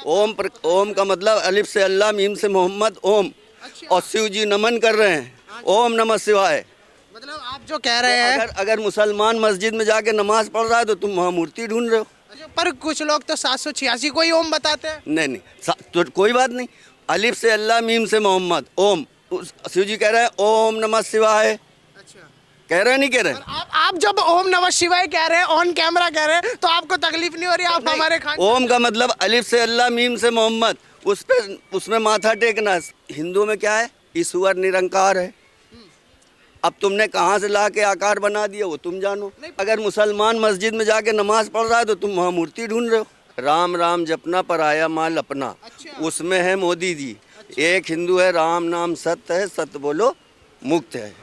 ओम का मतलब अलिफ से अल्लाह, मीम से मोहम्मद, ओम। और शिव जी नमन कर रहे हैं, ओम नमः शिवाय। मतलब आप जो कह रहे हैं अगर मुसलमान मस्जिद में जाके नमाज पढ़ रहा है तो तुम वहाँ मूर्ति ढूंढ रहे हो। अच्छा, पर कुछ लोग तो 786 को ही ओम बताते हैं। नहीं, तो कोई बात नहीं। अलिफ से अल्लाह, मीम से मोहम्मद, ओम। शिव जी कह रहे हैं ओम नमः शिवाय। अच्छा, कह रहे हैं नहीं कह रहे हैं? आप जब ओम नमः शिवाय कह रहे हैं, ऑन कैमरा कह रहे हैं, तो आपको तकलीफ नहीं हो रही? आप हमारे ओम का मतलब अलिफ से अल्लाह, मीम से मोहम्मद, उसमें माथा टेकना। हिंदू में क्या है? ईश्वर निरंकार है। अब तुमने कहाँ से ला के आकार बना दिया वो तुम जानो। अगर मुसलमान मस्जिद में जाके नमाज पढ़ रहा है तो तुम वहाँ मूर्ति ढूंढ रहे हो। राम राम जपना पराया माल अपना, उसमें है मोदी जी। एक हिंदू है, राम नाम सत्य है, सत्य बोलो मुक्त है।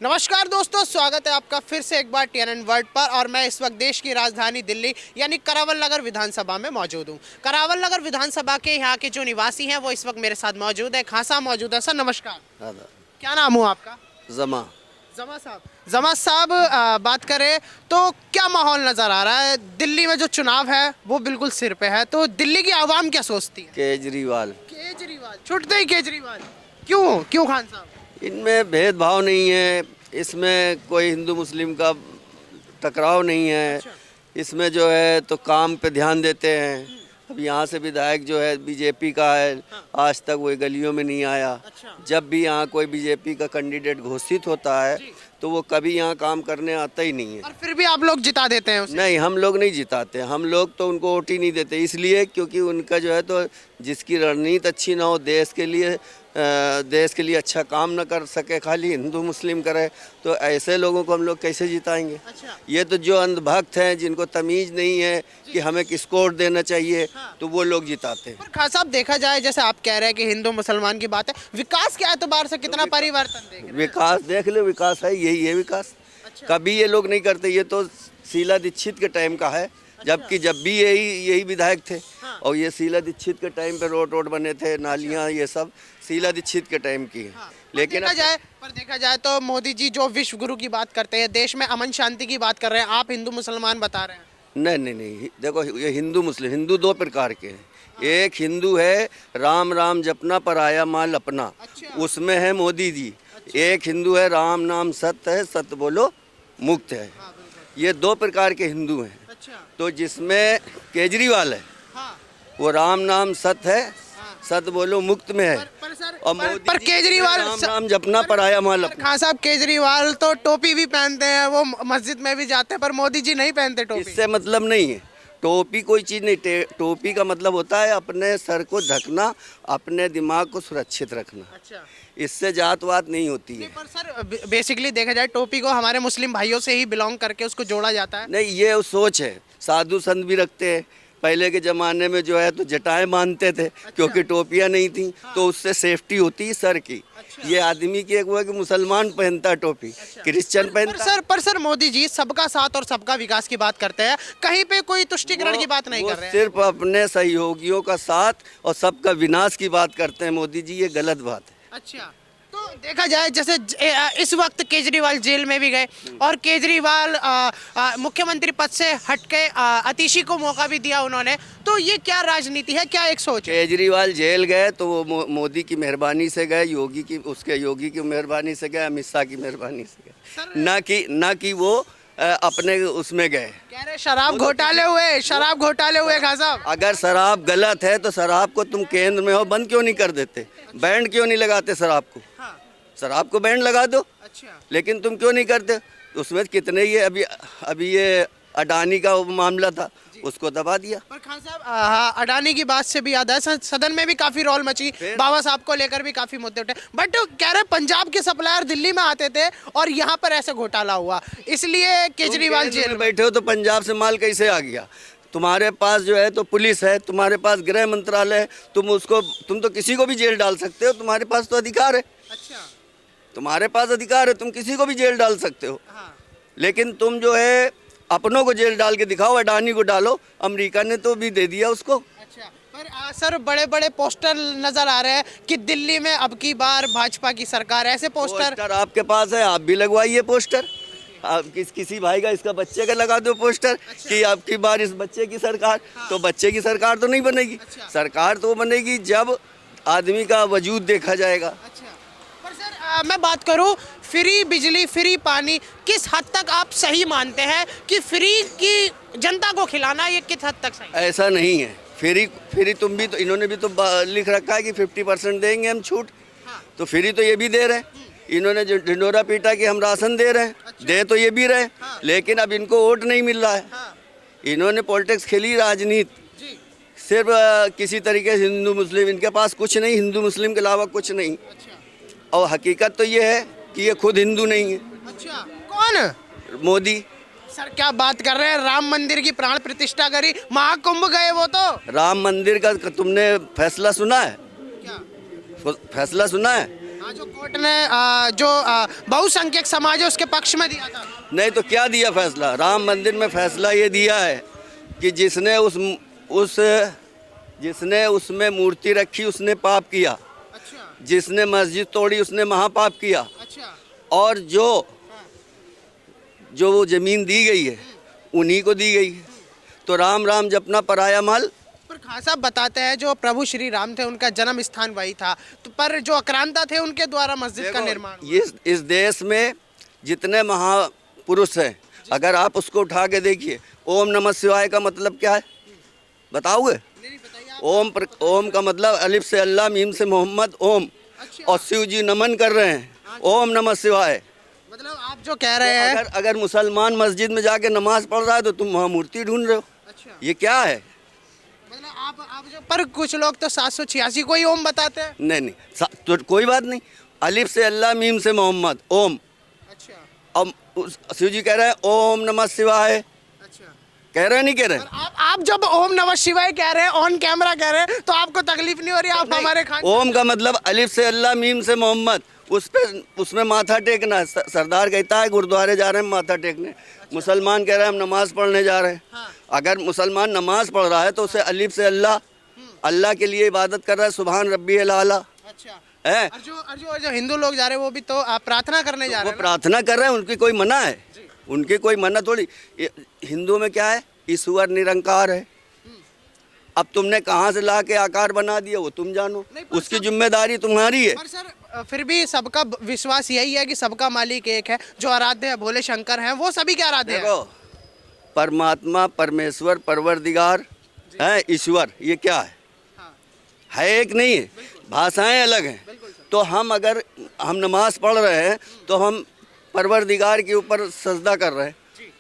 नमस्कार दोस्तों, स्वागत है आपका फिर से एक बार TNN वर्ल्ड पर। और मैं इस वक्त देश की राजधानी दिल्ली यानी करावल नगर विधानसभा में मौजूद हूँ। करावल नगर विधानसभा के यहाँ के जो निवासी हैं वो इस वक्त मेरे साथ मौजूद है। खान साहब मौजूद है। सर नमस्कार, क्या नाम हुआ आपका? जमा जमा साहब, बात करें तो क्या माहौल नजर आ रहा है? दिल्ली में जो चुनाव है वो बिल्कुल सिर पे है, तो दिल्ली की आवाम क्या सोचती है? केजरीवाल छुटते ही केजरीवाल। क्यों खान साहब? इनमें भेदभाव नहीं है, इसमें कोई हिंदू मुस्लिम का टकराव नहीं है। इसमें जो है तो काम पे ध्यान देते हैं। अब यहाँ से विधायक जो है बीजेपी का है, आज तक वो गलियों में नहीं आया। जब भी यहाँ कोई बीजेपी का कैंडिडेट घोषित होता है तो वो कभी यहाँ काम करने आता ही नहीं है। और फिर भी आप लोग जिता देते हैं उसे? नहीं, हम लोग नहीं जिताते। हम लोग तो उनको वोट ही नहीं देते, इसलिए क्योंकि उनका जो है तो जिसकी रणनीति अच्छी ना हो, देश के लिए अच्छा काम न कर सके, खाली हिंदू मुस्लिम करे, तो ऐसे लोगों को हम लोग कैसे जिताएंगे? ये तो जो अंधभक्त हैं, जिनको तमीज़ नहीं है कि हमें किसको वोट देना चाहिए, तो वो लोग जिताते हैं। खान साहब, देखा जाए जैसे आप कह रहे हैं कि हिंदू मुसलमान की बात है, विकास के एतबार से कितना परिवर्तन देख रहे हैं? विकास देख ले, विकास है, यही है विकास। कभी ये लोग नहीं करते, ये तो शीला दीक्षित के टाइम का है, जबकि जब भी यही विधायक थे। और ये शीला दीक्षित के टाइम पे रोड बने थे, नालियाँ, ये सब शीला दीक्षित के टाइम की है। लेकिन देखा जाए तो मोदी जी जो विश्व गुरु की बात करते हैं, देश में अमन शांति की बात कर रहे हैं, आप हिंदू मुसलमान बता रहे हैं। नहीं, देखो ये हिंदू दो प्रकार के हैं। एक हिंदू है राम राम जपना पराया माल अपना, उसमें है मोदी जी। एक हिंदू है राम नाम सत्य है, सत्य बोलो मुक्त है। ये दो प्रकार के हिंदू हैं। तो जिसमें केजरीवाल है वो राम नाम सत्य है, सत्य बोलो मुक्त में है। और पर केजरीवाल राम नाम जपना पराया माल अपना। खान साहब, केजरीवाल तो टोपी भी पहनते हैं, वो मस्जिद में भी जाते हैं, पर मोदी जी नहीं पहनते टोपी। इससे मतलब नहीं है, टोपी कोई चीज़ नहीं। टोपी का मतलब होता है अपने सर को ढकना, अपने दिमाग को सुरक्षित रखना। इससे जातवाद नहीं होती है। पर सर, बेसिकली देखा जाए टोपी को हमारे मुस्लिम भाइयों से ही बिलोंग करके उसको जोड़ा जाता है। नहीं, ये सोच है। साधु संत भी रखते हैं। पहले के ज़माने में जो है तो जटाएं बांधते थे, क्योंकि टोपियां नहीं थी, तो उससे सेफ्टी होती है सर की। ये आदमी की एक वो है कि मुसलमान पहनता है टोपी, क्रिश्चियन पहनता है। पर सर मोदी जी सबका साथ और सबका विकास की बात करते हैं, कहीं पे कोई तुष्टिकरण की बात नहीं कर रहे हैं। सिर्फ अपने सहयोगियों का साथ और सबका विनाश की बात करते हैं मोदी जी, ये गलत बात है। अच्छा, तो देखा जाए जैसे इस वक्त केजरीवाल जेल में भी गए और केजरीवाल मुख्यमंत्री पद से हटके अतिशी को मौका भी दिया उन्होंने, तो ये क्या राजनीति है, क्या एक सोच है? केजरीवाल जेल गए तो वो मोदी की मेहरबानी से गए, योगी की मेहरबानी से गए, अमित शाह की मेहरबानी से गए, ना कि वो अपने उसमें गए। कह रहे शराब घोटाले हुए खान साहब। अगर शराब गलत है तो शराब को तुम केंद्र में हो बंद क्यों नहीं कर देते? बैंड क्यों नहीं लगाते शराब को? शराब को बैंड लगा दो। लेकिन तुम क्यों नहीं करते? उसमें कितने ये अभी ये अडानी का मामला था, उसको दबा दिया। पर खान साहब, अडानी की बात से भी याद है, सदन में भी काफी रौल मची, बाबा साहब को लेकर भी काफी मुद्दे उठे, बट कह रहे पंजाब के सप्लायर दिल्ली में आते थे और यहाँ पर ऐसे घोटाला हुआ, इसलिए केजरीवाल जेल में बैठे हो। तो पंजाब से माल कैसे आ गया? तुम्हारे पास जो है तो पुलिस है, तुम्हारे पास गृह मंत्रालय है, तुम तो किसी को भी जेल डाल सकते हो, तुम्हारे पास तो अधिकार है। तुम्हारे पास अधिकार है, तुम किसी को भी जेल डाल सकते हो। लेकिन तुम जो है अपनों को जेल डाल के दिखाओ, अडानी को डालो, अमेरिका ने तो भी दे दिया उसको। अच्छा, पर सर बड़े बड़े पोस्टर नजर आ रहे हैं कि दिल्ली में अब की बार भाजपा की सरकार, ऐसे पोस्टर आपके पास है, आप भी लगवाइए पोस्टर। आप किसी भाई का इसका बच्चे का लगा दो पोस्टर कि आपकी बार इस बच्चे की सरकार, तो बच्चे की सरकार तो नहीं बनेगी। सरकार तो बनेगी जब आदमी का वजूद देखा जाएगा। पर सर मैं बात करूं फ्री बिजली फ्री पानी किस हद तक आप सही मानते हैं कि फ्री की जनता को खिलाना ये किस हद तक सही है? ऐसा नहीं है। फ्री तुम भी तो, इन्होंने भी तो लिख रखा है कि 50% देंगे हम छूट, तो फ्री तो ये भी दे रहे हैं। इन्होंने जो ढिंडोरा पीटा कि हम राशन दे रहे हैं, दे तो ये भी रहे, लेकिन अब इनको वोट नहीं मिल रहा है। इन्होंने पॉलिटिक्स खेली, राजनीति सिर्फ किसी तरीके से हिंदू मुस्लिम, इनके पास कुछ नहीं, हिंदू मुस्लिम के अलावा कुछ नहीं। और हकीकत तो ये है कि ये खुद हिंदू नहीं है। अच्छा, कौन? मोदी। सर क्या बात कर रहे हैं, राम मंदिर की प्राण प्रतिष्ठा करी, महाकुंभ गए वो तो। राम मंदिर का तुमने फैसला सुना है? क्या फैसला सुना है? हाँ, जो कोर्ट ने जो बहुसंख्यक समाज है उसके पक्ष में दिया था। नहीं तो क्या दिया फैसला? राम मंदिर में फैसला ये दिया है कि जिसने उसमें मूर्ति रखी उसने पाप किया। अच्छा, जिसने मस्जिद तोड़ी उसने महापाप किया। अच्छा, और जो वो जमीन दी गई है उन्हीं को दी गई है। तो राम राम जपना पराया माल। पर खान साहब बताते हैं जो प्रभु श्री राम थे उनका जन्म स्थान वही था, तो पर जो आक्रांता थे उनके द्वारा मस्जिद का निर्माण हुआ। ये इस देश में जितने महापुरुष हैं, अगर आप उसको उठा के देखिए, ओम नमः शिवाय का मतलब क्या है बताओगे? ओम का मतलब अलिफ से अल्लाह, मीम से मोहम्मद, ओम। और शिव जी नमन कर रहे हैं, ओम नमः शिवाय। मतलब आप जो कह रहे हैं, अगर मुसलमान मस्जिद में जाके नमाज पढ़ रहा है तो तुम वहाँ मूर्ति ढूंढ रहे हो। अच्छा, ये क्या है? मतलब आप जो, पर कुछ लोग तो 786 को ही ओम बताते हैं। नहीं तो कोई बात नहीं, अलिफ से अल्लाह, मीम से मोहम्मद, ओम। अच्छा, अब शिव जी कह रहे हैं ओम नमः शिवाय, अच्छा, कह रहे हैं नहीं कह रहे हैं? आप जब ओम नमः शिवाय कह रहे हैं, ऑन कैमरा कह रहे हैं, तो आपको तकलीफ नहीं हो रही? आप हमारे खान ओम का मतलब अलिफ से अल्लाह, मीम से मोहम्मद, उसमें माथा टेकना है। सरदार कहता है गुरुद्वारे जा रहे हैं माथा टेकने, मुसलमान कह रहे हैं हम नमाज पढ़ने जा रहे हैं। अगर मुसलमान नमाज पढ़ रहा है तो उसे अलिफ से अल्लाह के लिए इबादत कर रहा है, सुभान रब्बी आला। अच्छा है। और जो हिंदू लोग जा रहे हैं वो भी तो प्रार्थना करने जा रहे हैं। वो प्रार्थना कर रहे हैं, उनकी कोई मना है? उनकी कोई मना थोड़ी। हिंदू में क्या है, ईश्वर निरंकार है। अब तुमने कहाँ से ला के आकार बना दिया वो तुम जानो, उसकी जिम्मेदारी तुम्हारी है। पर सर फिर भी सबका विश्वास यही है कि सबका मालिक एक है, जो आराध्य है भोले शंकर हैं, वो सभी के आराध्य हैं। परमात्मा, परमेश्वर, परवरदिगार है, ईश्वर, ये क्या है? है एक नहीं है, भाषाएं अलग हैं। तो अगर हम नमाज पढ़ रहे हैं तो हम परवरदिगार के ऊपर सजदा कर रहे हैं।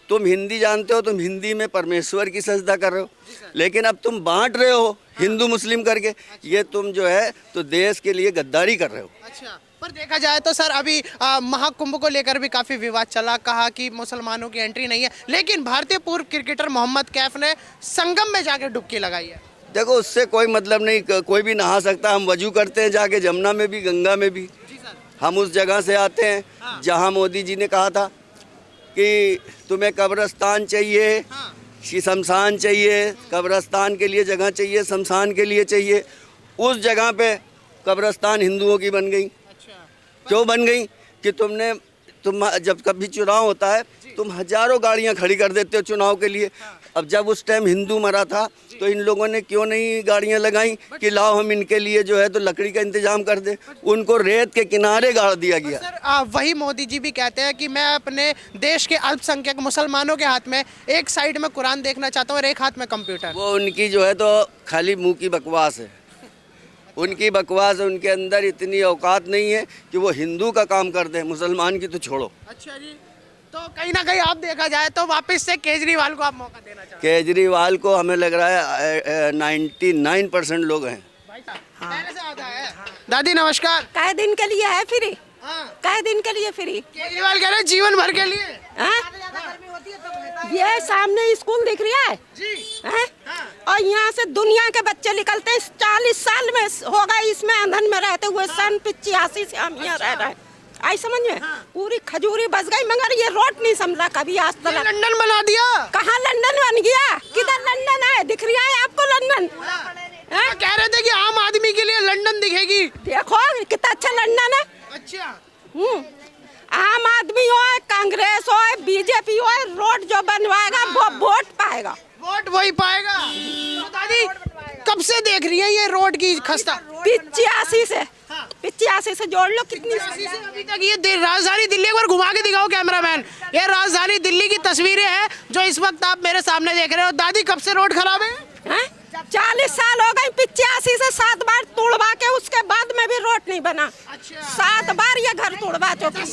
तुम हिंदी जानते हो, तुम हिंदी में परमेश्वर की सजदा कर रहे हो, लेकिन अब तुम बांट रहे हो हिंदू मुस्लिम करके। ये तुम जो है तो देश के लिए गद्दारी कर रहे हो। अच्छा, पर देखा जाए तो सर अभी महाकुंभ को लेकर भी काफी विवाद चला, कहा कि मुसलमानों की एंट्री नहीं है, लेकिन भारतीय पूर्व क्रिकेटर मोहम्मद कैफ ने संगम में जाके डुबकी लगाई है। देखो उससे कोई मतलब नहीं, कोई भी नहा सकता। हम वजू करते हैं जाके जमुना में भी, गंगा में भी। हम उस जगह से आते हैं जहां मोदी जी ने कहा था कि तुम्हें कब्रिस्तान चाहिए, शमशान चाहिए, कब्रिस्तान के लिए जगह चाहिए, शमशान के लिए चाहिए। उस जगह पे कब्रिस्तान हिंदुओं की बन गई। क्यों बन गई? कि तुम जब कभी चुनाव होता है तुम हजारों गाड़ियां खड़ी कर देते हो चुनाव के लिए। अब जब उस टाइम हिंदू मरा था तो इन लोगों ने क्यों नहीं गाड़ियां लगाई कि लाओ हम इनके लिए जो है तो लकड़ी का इंतजाम कर दे। उनको रेत के किनारे गाड़ दिया गया। सर वही मोदी जी भी कहते हैं कि मैं अपने देश के अल्पसंख्यक मुसलमानों के हाथ में एक साइड में कुरान देखना चाहता हूँ और एक हाथ में कंप्यूटर। वो उनकी जो है तो खाली मुंह की बकवास है, उनकी बकवास है। उनके अंदर इतनी औकात नहीं है कि वो हिंदू का काम कर दे, मुसलमान की तो छोड़ो। अच्छा जी, तो कहीं ना कहीं आप देखा जाए तो वापस से केजरीवाल को आप मौका देना चाहते हैं? केजरीवाल को हमें लग रहा है 99% लोग हैं। पहले से आता है। दादी नमस्कार। कई दिन के लिए है फ्री? हाँ। कई दिन के लिए फ्री? केजरीवाल कह रहे हैं जीवन भर के लिए। ये सामने स्कूल दिख रहा है जी। हाँ? और यहाँ से दुनिया के बच्चे निकलते हैं। 40 साल में होगा इसमें अंधन में रहते हुए। सन 85 से हम यहाँ रह रहे हैं। आई समझ में? पूरी खजूरी बस गई, मगर ये रोड नहीं समझा कभी आज तक। लंदन बना दिया। कहाँ लंदन बन गया? किधर लंदन है? दिख रहा है आपको लंदन? कह रहे थे कि आम आदमी के लिए लंदन दिखेगी। देखो कितना अच्छा लंदन है। अच्छा। आम आदमी हो, कांग्रेस हो, जो बनवाएगा वो वोट पाएगा। वोट वही पाएगा। तो दादी कब से देख रही है ये रोड की खस्ता? 85 से 85 से जोड़ लो कितनी अभी तक ये राजधानी दिल्ली, एक बार घुमा के दिखाओ कैमरामैन, ये राजधानी दिल्ली की तस्वीरें हैं जो इस वक्त आप मेरे सामने देख रहे हो। दादी कब से रोड खराब है? 40 साल हो गए। 85 से 7 बार तोड़वा के उसके बाद में भी रोड नहीं बना। 7 बार ये घर तोड़वा चुके।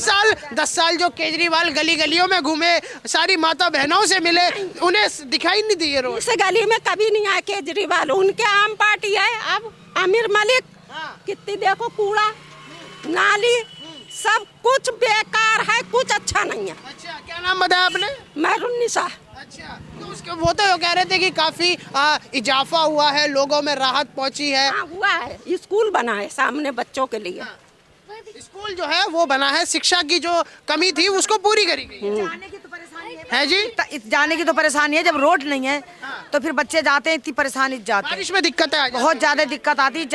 10 साल जो केजरीवाल गली गलियों में घूमे, सारी माता बहनों से मिले, उन्हें दिखाई नहीं दी ये रोड। इस गली में कभी नहीं आया केजरीवाल, उनके आम पार्टी है। अब आमिर मलिक कितनी देखो कूड़ा नाली सब कुछ बेकार है, कुछ अच्छा नहीं है। अच्छा, क्या नाम बताया आपने? महरुन्निसा। अच्छा, तो उसके वो तो कह रहे थे कि काफी इजाफा हुआ है, लोगों में राहत पहुंची है। हाँ, हुआ है। स्कूल बना है सामने बच्चों के लिए। स्कूल जो है वो बना है, शिक्षा की जो कमी थी उसको पूरी करी गई है जी। जाने की तो परेशानी है, जब रोड नहीं है तो फिर बच्चे जाते हैं, इतनी परेशानी जाते हैं। बारिश में दिक्कत है, बहुत ज्यादा दिक्कत आती है,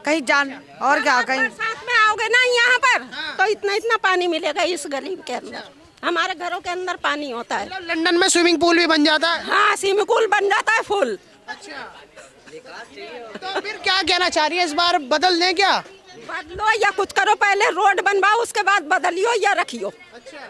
कहीं जान और क्या कहीं। साथ में आओगे ना यहाँ पर तो इतना इतना पानी मिलेगा इस गली के अंदर। हमारे घरों के अंदर पानी होता है। लंदन में स्विमिंग पूल भी बन जाता है। हाँ, स्विमिंग पूल बन जाता है फुल। अच्छा, तो फिर क्या कहना चाह रही है, इस बार बदल दें क्या? बदलो या कुछ करो, पहले रोड बनवाओ उसके बाद बदलियो या रखियो। अच्छा।